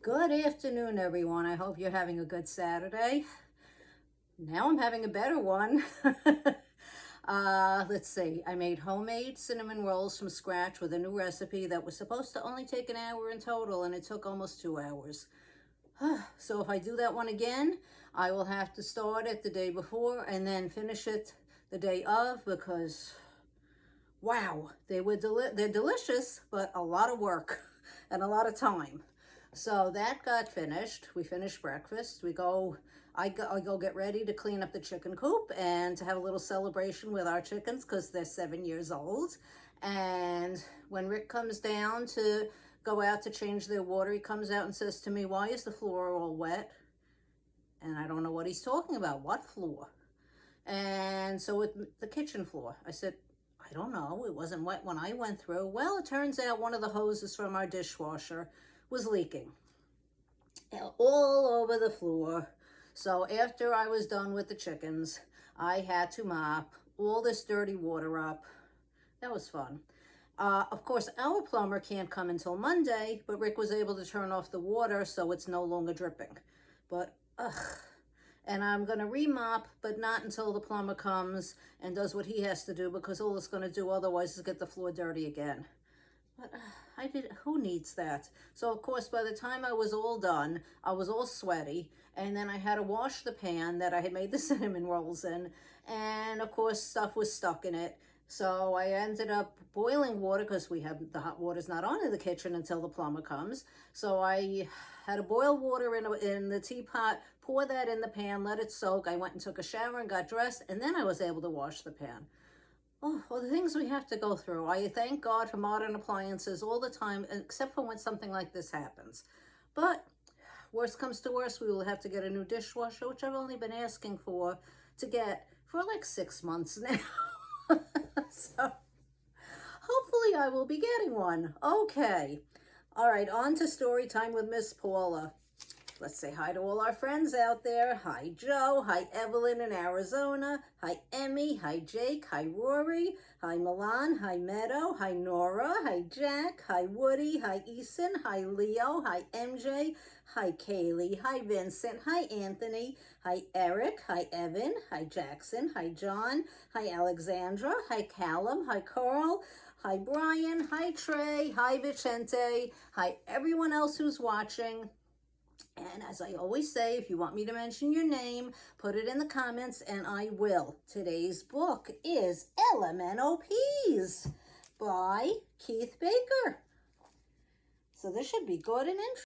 Good afternoon, everyone. I hope you're having a good Saturday. Now I'm having a better one. Let's see. I made homemade cinnamon rolls from scratch with a new recipe that was supposed to only take an hour in total, and it took almost 2 hours. So if I do that one again, I will have to start it the day before and then finish it the day of because, wow, they're delicious, but a lot of work and a lot of time. So that got finished. We finished breakfast. I go get ready to clean up the chicken coop and to have a little celebration with our chickens because they're 7 years old. And when Rick comes down to go out to change their water, he comes out and says to me, "Why is the floor all wet?" And I don't know what he's talking about. What floor? And so with the kitchen floor, I said, "I don't know. It wasn't wet when I went through." Well, it turns out one of the hoses from our dishwasher was leaking all over the floor. So after I was done with the chickens, I had to mop all this dirty water up. That was fun. Of course, our plumber can't come until Monday, but Rick was able to turn off the water so it's no longer dripping. But, and I'm going to remop, but not until the plumber comes and does what he has to do, because all it's going to do otherwise is get the floor dirty again. But who needs that? So of course, by the time I was all done, I was all sweaty, and then I had to wash the pan that I had made the cinnamon rolls in, and of course stuff was stuck in it. So I ended up boiling water because the hot water's not on in the kitchen until the plumber comes. So I had to boil water in the teapot, pour that in the pan, let it soak. I went and took a shower and got dressed, and then I was able to wash the pan. Oh, well, the things we have to go through. I thank God for modern appliances all the time, except for when something like this happens. But worst comes to worst, we will have to get a new dishwasher, which I've only been asking to get for like 6 months now. So hopefully I will be getting one. Okay. All right, on to story time with Miss Paula. Let's say hi to all our friends out there. Hi, Joe. Hi, Evelyn in Arizona. Hi, Emmy. Hi, Jake. Hi, Rory. Hi, Milan. Hi, Meadow. Hi, Nora. Hi, Jack. Hi, Woody. Hi, Eason. Hi, Leo. Hi, MJ. Hi, Kaylee. Hi, Vincent. Hi, Anthony. Hi, Eric. Hi, Evan. Hi, Jackson. Hi, John. Hi, Alexandra. Hi, Callum. Hi, Carl. Hi, Brian. Hi, Trey. Hi, Vicente. Hi, everyone else who's watching. And as I always say, if you want me to mention your name, put it in the comments and I will. Today's book is Elemental Peas by Keith Baker. So this should be good and interesting.